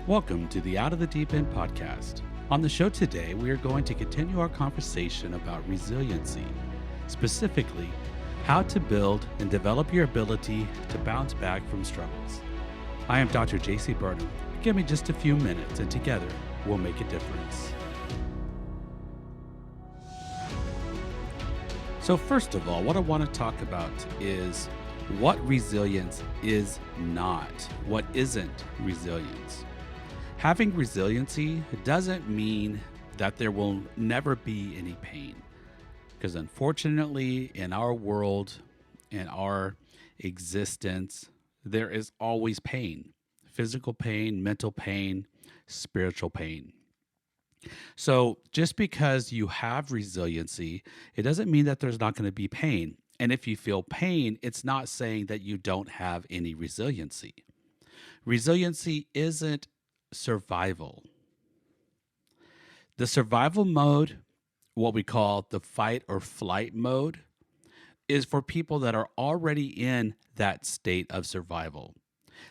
Welcome to the Out of the Deep End podcast. On the show today, we are going to continue our conversation about resiliency, specifically how to build and develop your ability to bounce back from struggles. I am Dr. J.C. Burnham. Give me just a few minutes and together we'll make a difference. So first of all, what I want to talk about is what resilience is not. What isn't resilience? Having resiliency doesn't mean that there will never be any pain. Because unfortunately, in our world, in our existence, there is always pain. Physical pain, mental pain, spiritual pain. So just because you have resiliency, it doesn't mean that there's not going to be pain. And if you feel pain, it's not saying that you don't have any resiliency. Resiliency isn't survival. The survival mode, what we call the fight or flight mode, is for people that are already in that state of survival.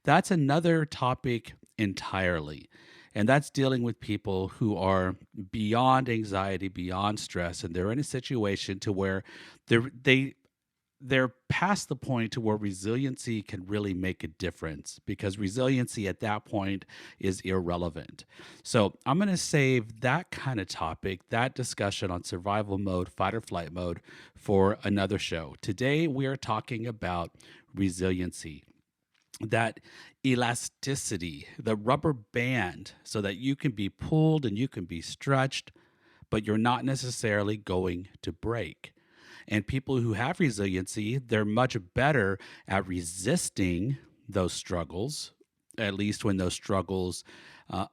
That's another topic entirely. And that's dealing with people who are beyond anxiety, beyond stress, and they're in a situation to where they're past the point to where resiliency can really make a difference, because resiliency at that point is irrelevant. So I'm going to save that kind of topic, that discussion on survival mode, fight or flight mode, for another show. Today we are talking about resiliency, that elasticity, the rubber band, so that you can be pulled and you can be stretched, but you're not necessarily going to break. And people who have resiliency, they're much better at resisting those struggles. At least when those struggles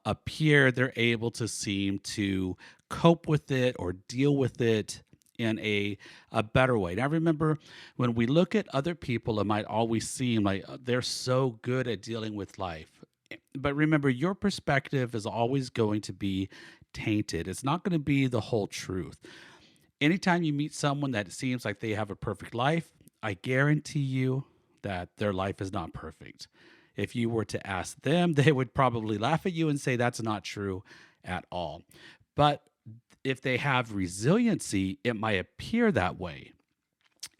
appear, they're able to seem to cope with it or deal with it in a better way. Now, remember, when we look at other people, it might always seem like they're so good at dealing with life. But remember, your perspective is always going to be tainted. It's not going to be the whole truth. Anytime you meet someone that seems like they have a perfect life, I guarantee you that their life is not perfect. If you were to ask them, they would probably laugh at you and say that's not true at all. But if they have resiliency, it might appear that way.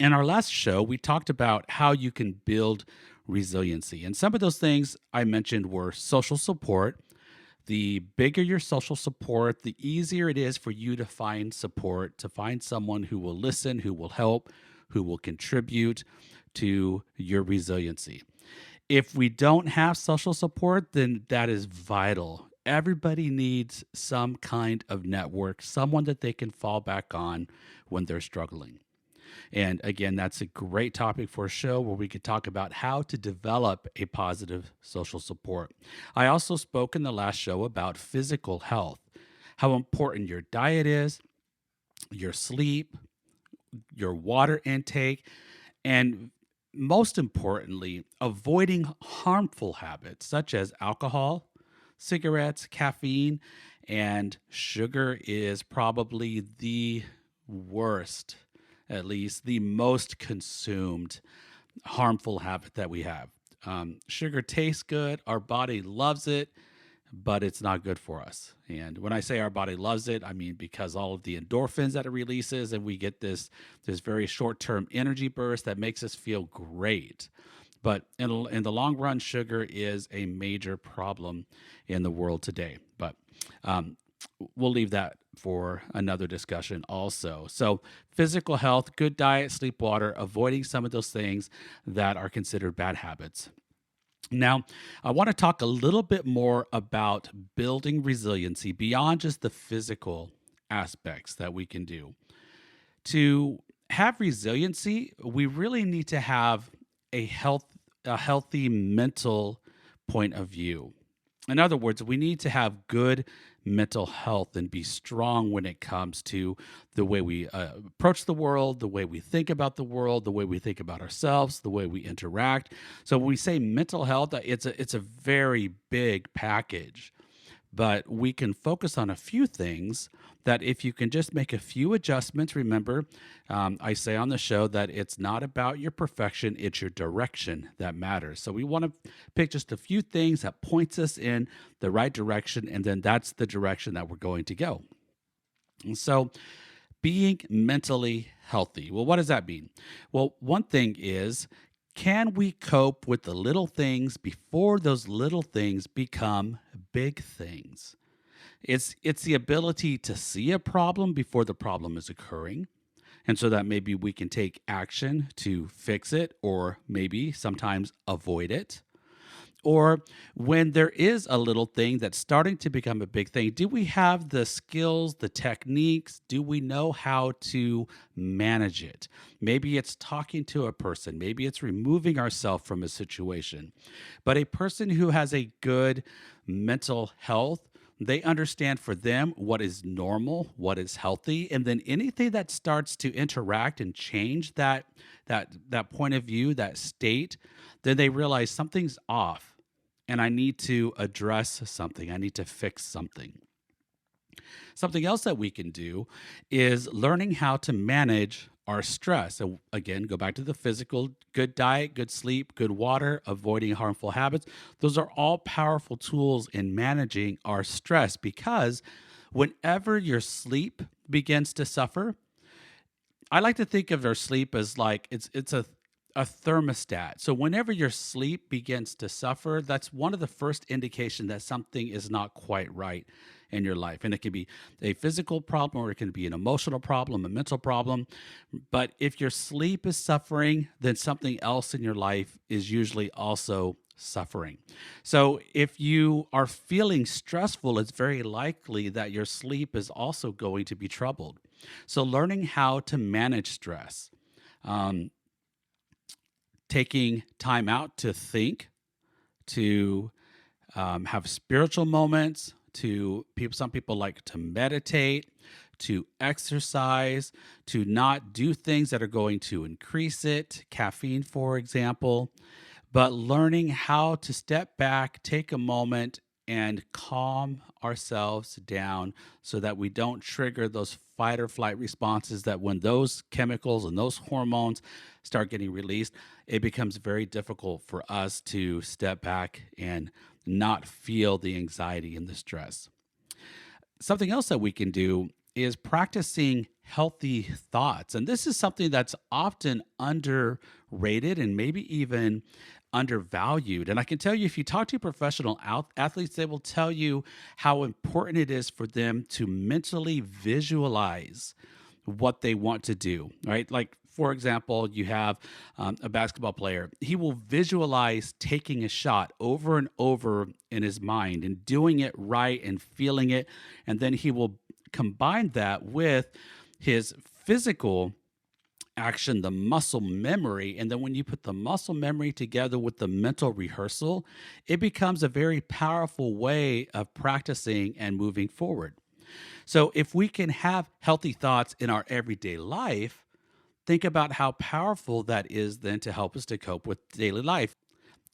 In our last show, we talked about how you can build resiliency. And some of those things I mentioned were social support. The bigger your social support, the easier it is for you to find support, to find someone who will listen, who will help, who will contribute to your resiliency. If we don't have social support, then that is vital. Everybody needs some kind of network, someone that they can fall back on when they're struggling. And again, that's a great topic for a show where we could talk about how to develop a positive social support. I also spoke in the last show about physical health, how important your diet is, your sleep, your water intake, and most importantly, avoiding harmful habits such as alcohol, cigarettes, caffeine, and sugar is probably the worst, at least the most consumed harmful habit that we have. Sugar tastes good. Our body loves it, but it's not good for us. And when I say our body loves it, I mean because all of the endorphins that it releases, and we get this very short-term energy burst that makes us feel great. But in the long run, sugar is a major problem in the world today. But we'll leave that for another discussion also. So physical health, good diet, sleep, water, avoiding some of those things that are considered bad habits. Now, I want to talk a little bit more about building resiliency beyond just the physical aspects that we can do. To have resiliency, we really need to have a healthy mental point of view. In other words, we need to have good mental health and be strong when it comes to the way we approach the world, the way we think about the world, the way we think about ourselves, the way we interact. So when we say mental health, it's a very big package. but we can focus on a few things that if you can just make a few adjustments. Remember, I say on the show that it's not about your perfection, it's your direction that matters. So we want to pick just a few things that points us in the right direction, and then that's the direction that we're going to go. And so being mentally healthy. Well, what does that mean? Well, one thing is, can we cope with the little things before those little things become big things? It's the ability to see a problem before the problem is occurring. And so that maybe we can take action to fix it or maybe sometimes avoid it. Or when there is a little thing that's starting to become a big thing, do we have the skills, the techniques? Do we know how to manage it? Maybe it's talking to a person, maybe it's removing ourselves from a situation. But a person who has a good mental health, they understand for them what is normal, what is healthy, and then anything that starts to interact and change that point of view, that state, then they realize something's off and I need to address something. I need to fix something. Something else that we can do is learning how to manage our stress. So, again, go back to the physical: good diet, good sleep, good water, avoiding harmful habits. Those are all powerful tools in managing our stress because whenever your sleep begins to suffer, I like to think of our sleep as like it's a thermostat. So whenever your sleep begins to suffer, that's one of the first indication that something is not quite right in your life. And it can be a physical problem or it can be an emotional problem, a mental problem. But if your sleep is suffering, then something else in your life is usually also suffering. So if you are feeling stressful, it's very likely that your sleep is also going to be troubled. So learning how to manage stress. Um, Taking time out to think, to have spiritual moments, to people. Some people like to meditate, to exercise, to not do things that are going to increase it, caffeine, for example, but learning how to step back, take a moment, and calm ourselves down so that we don't trigger those fight or flight responses. That when those chemicals and those hormones start getting released, it becomes very difficult for us to step back and not feel the anxiety and the stress. Something else that we can do is practicing healthy thoughts. And this is something that's often underrated and maybe even undervalued. And I can tell you, if you talk to professional athletes, they will tell you how important it is for them to mentally visualize what they want to do, right? Like, for example, you have a basketball player. He will visualize taking a shot over and over in his mind and doing it right and feeling it. And then he will combine that with his physical action, the muscle memory. And then when you put the muscle memory together with the mental rehearsal, it becomes a very powerful way of practicing and moving forward. So if we can have healthy thoughts in our everyday life, think about how powerful that is then to help us to cope with daily life.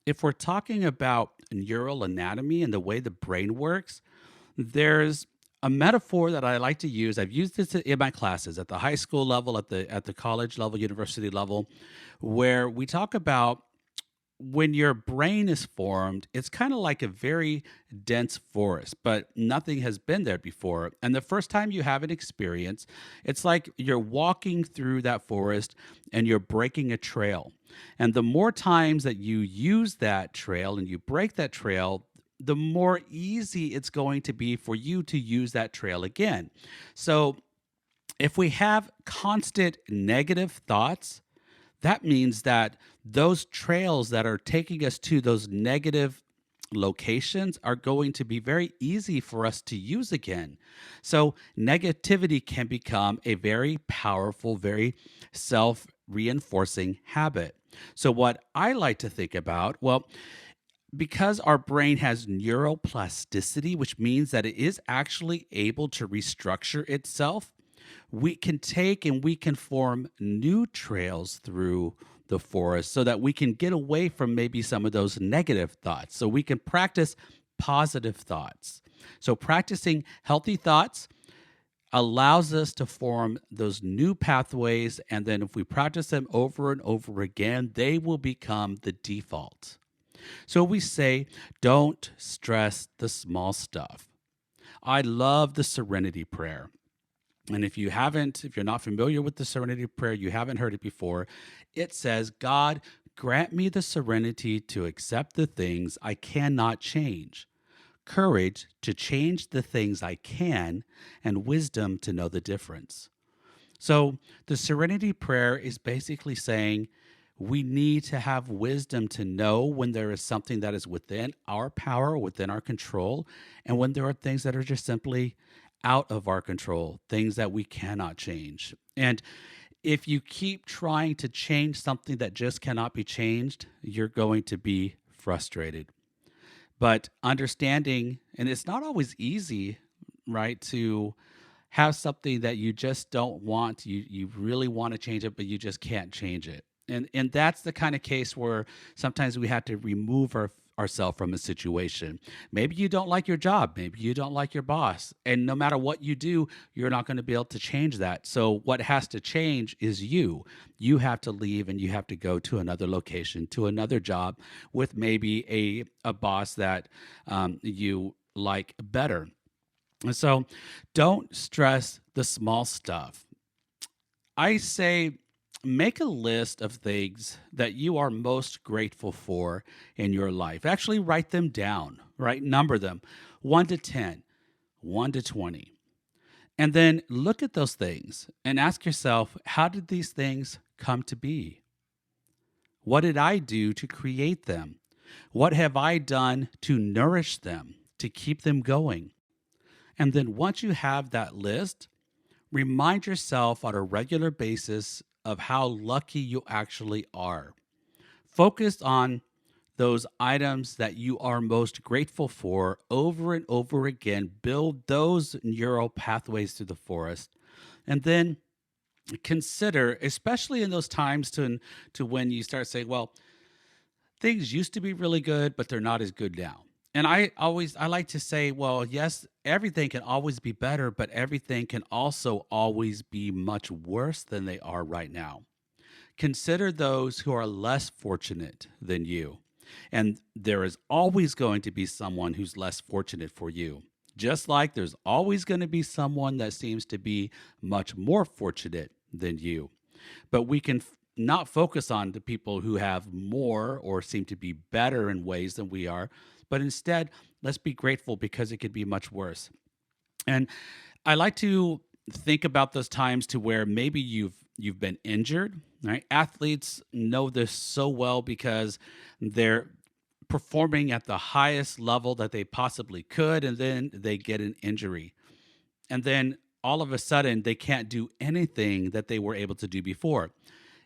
If we're talking about neural anatomy and the way the brain works, there's a metaphor that I like to use. I've used this in my classes at the high school level, at the college level, university level, where we talk about when your brain is formed, it's kind of like a very dense forest, but nothing has been there before. And the first time you have an experience, it's like you're walking through that forest and you're breaking a trail. And the more times that you use that trail and you break that trail, the more easy it's going to be for you to use that trail again. So if we have constant negative thoughts, that means that those trails that are taking us to those negative locations are going to be very easy for us to use again. So, negativity can become a very powerful, very self reinforcing habit. So, what I like to think about, well, because our brain has neuroplasticity, which means that it is actually able to restructure itself, we can take and we can form new trails through the forest so that we can get away from maybe some of those negative thoughts. So we can practice positive thoughts. So practicing healthy thoughts allows us to form those new pathways. And then if we practice them over and over again, they will become the default. So we say, don't stress the small stuff. I love the Serenity Prayer. And if you're not familiar with the Serenity Prayer, you haven't heard it before, it says, God, grant me the serenity to accept the things I cannot change, courage to change the things I can, and wisdom to know the difference. So the Serenity Prayer is basically saying we need to have wisdom to know when there is something that is within our power, within our control, and when there are things that are just simply out of our control, things that we cannot change. And if you keep trying to change something that just cannot be changed, you're going to be frustrated. But understanding, and it's not always easy, right, to have something that you just don't want, you really want to change it, but you just can't change it. And that's the kind of case where sometimes we have to remove ourselves from a situation. Maybe you don't like your job, maybe you don't like your boss, and no matter what you do, you're not going to be able to change that. So what has to change is you. You have to leave and you have to go to another location, to another job with maybe a boss that you like better. And so don't stress the small stuff. I say make a list of things that you are most grateful for in your life. Actually, write them down, right? Number them 1 to 10, 1 to 20. And then look at those things and ask yourself, how did these things come to be? What did I do to create them? What have I done to nourish them, to keep them going? And then once you have that list, remind yourself on a regular basis of how lucky you actually are. Focus on those items that you are most grateful for over and over again. Build those neural pathways through the forest. And then consider, especially in those times to when you start saying, well, things used to be really good, but they're not as good now. And I like to say, well, yes, everything can always be better, but everything can also always be much worse than they are right now. Consider those who are less fortunate than you. And there is always going to be someone who's less fortunate for you. Just like there's always going to be someone that seems to be much more fortunate than you. But we can not focus on the people who have more or seem to be better in ways than we are, but instead, let's be grateful because it could be much worse. And I like to think about those times to where maybe you've been injured, right? Athletes know this so well because they're performing at the highest level that they possibly could, and then they get an injury. And then all of a sudden, they can't do anything that they were able to do before.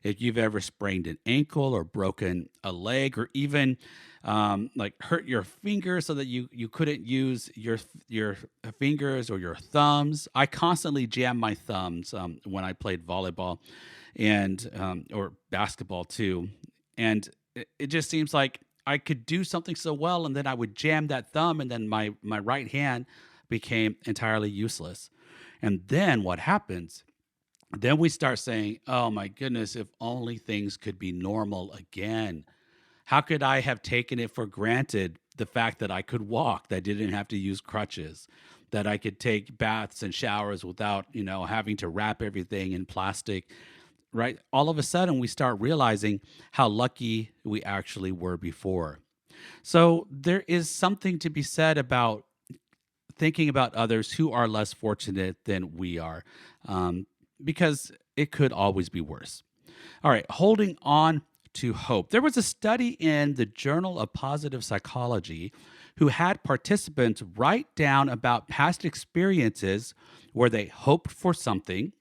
If you've ever sprained an ankle or broken a leg, or even like hurt your finger so that you couldn't use your fingers or your thumbs. I constantly jam my thumbs when I played volleyball and or basketball too, and it just seems like I could do something so well, and then I would jam that thumb, and then my right hand became entirely useless. And then what happens? Then we start saying, oh my goodness, if only things could be normal again. How could I have taken it for granted the fact that I could walk, that I didn't have to use crutches, that I could take baths and showers without, having to wrap everything in plastic, right? All of a sudden, we start realizing how lucky we actually were before. So there is something to be said about thinking about others who are less fortunate than we are, because it could always be worse. All right, holding on to hope. There was a study in the Journal of Positive Psychology who had participants write down about past experiences where they hoped for something,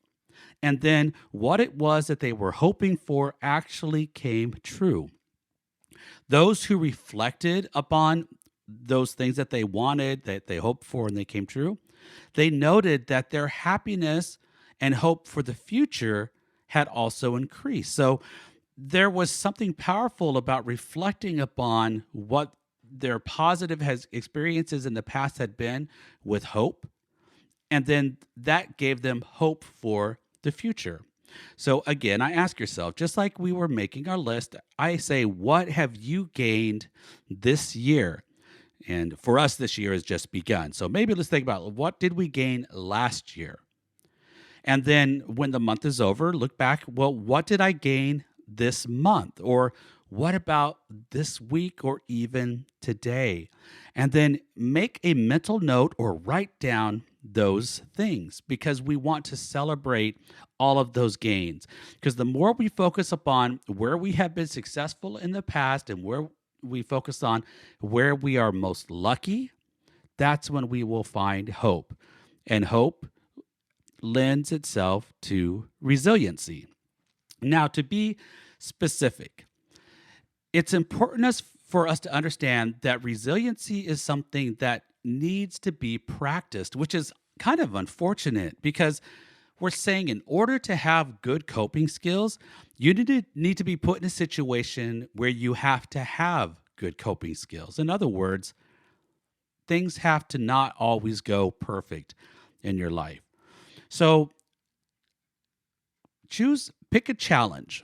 and then what it was that they were hoping for actually came true. Those who reflected upon those things that they wanted, that they hoped for, and they came true, they noted that their happiness and hope for the future had also increased. So there was something powerful about reflecting upon what their positive has experiences in the past had been with hope, and then that gave them hope for the future. So again, I ask yourself, just like we were making our list, I say, what have you gained this year? And for us, this year has just begun. So maybe let's think about, what did we gain last year? And then when the month is over, look back, well, what did I gain this month? Or what about this week or even today? And then make a mental note or write down those things, because we want to celebrate all of those gains. Because the more we focus upon where we have been successful in the past and where we focus on where we are most lucky, that's when we will find hope. And hope lends itself to resiliency. Now, to be specific, it's important for us to understand that resiliency is something that needs to be practiced, which is kind of unfortunate, because we're saying in order to have good coping skills, you need to be put in a situation where you have to have good coping skills. In other words, things have to not always go perfect in your life. So pick a challenge,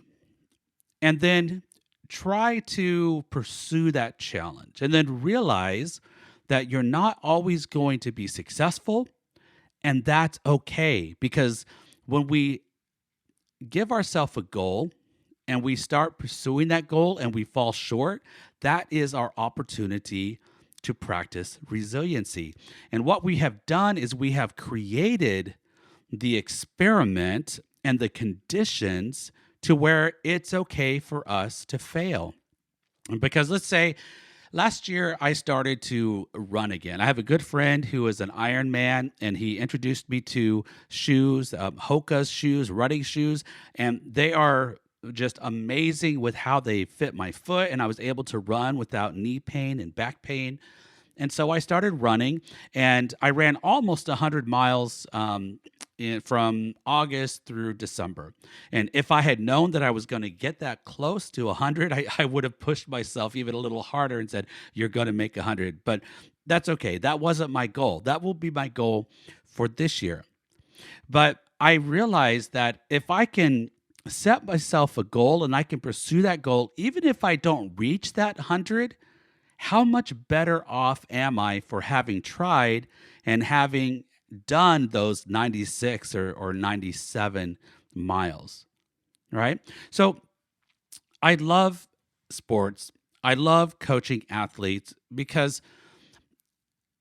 and then try to pursue that challenge, and then realize that you're not always going to be successful, and that's okay. Because when we give ourselves a goal and we start pursuing that goal and we fall short, that is our opportunity to practice resiliency. And what we have done is we have created the experiment and the conditions to where it's okay for us to fail. Because let's say last year I started to run again. I have a good friend who is an Ironman, and he introduced me to shoes, Hoka's shoes, running shoes, and they are just amazing with how they fit my foot, and I was able to run without knee pain and back pain. And so I started running, and I ran almost 100 miles from August through December. And if I had known that I was going to get that close to 100, I would have pushed myself even a little harder and said, you're going to make 100. But that's okay. That wasn't my goal. That will be my goal for this year. But I realized that if I can set myself a goal and I can pursue that goal, even if I don't reach that 100, how much better off am I for having tried and having done those 96 or 97 miles, right? So I love sports. I love coaching athletes because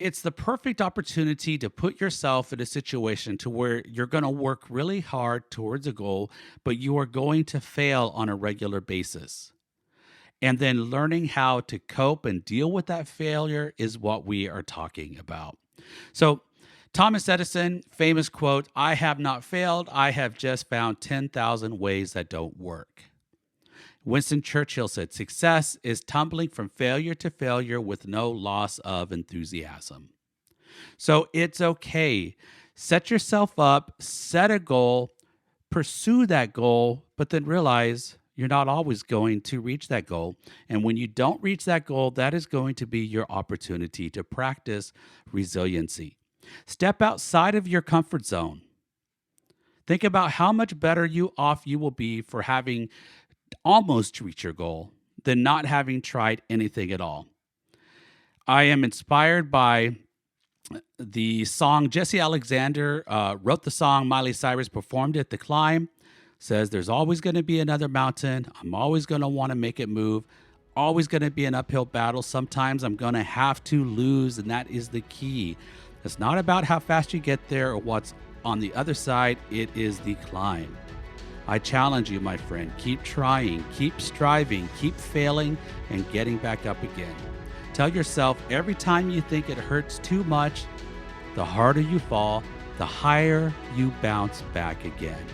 it's the perfect opportunity to put yourself in a situation to where you're going to work really hard towards a goal, but you are going to fail on a regular basis. And then learning how to cope and deal with that failure is what we are talking about. So Thomas Edison, famous quote, "I have not failed, I have just found 10,000 ways that don't work." Winston Churchill said, "Success is tumbling from failure to failure with no loss of enthusiasm." So it's okay. Set yourself up, set a goal, pursue that goal, but then realize you're not always going to reach that goal. And when you don't reach that goal, that is going to be your opportunity to practice resiliency. Step outside of your comfort zone. Think about how much better off you will be for having almost reached your goal than not having tried anything at all. I am inspired by the song. Jesse Alexander wrote the song. Miley Cyrus performed it. The Climb says, "There's always going to be another mountain. I'm always going to want to make it move. Always going to be an uphill battle. Sometimes I'm going to have to lose, and that is the key. It's not about how fast you get there or what's on the other side. It is the climb." I challenge you, my friend. Keep trying, keep striving, keep failing, and getting back up again. Tell yourself every time you think it hurts too much, the harder you fall, the higher you bounce back again.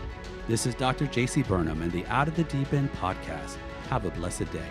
This is Dr. JC Burnham and the Out of the Deep End podcast. Have a blessed day.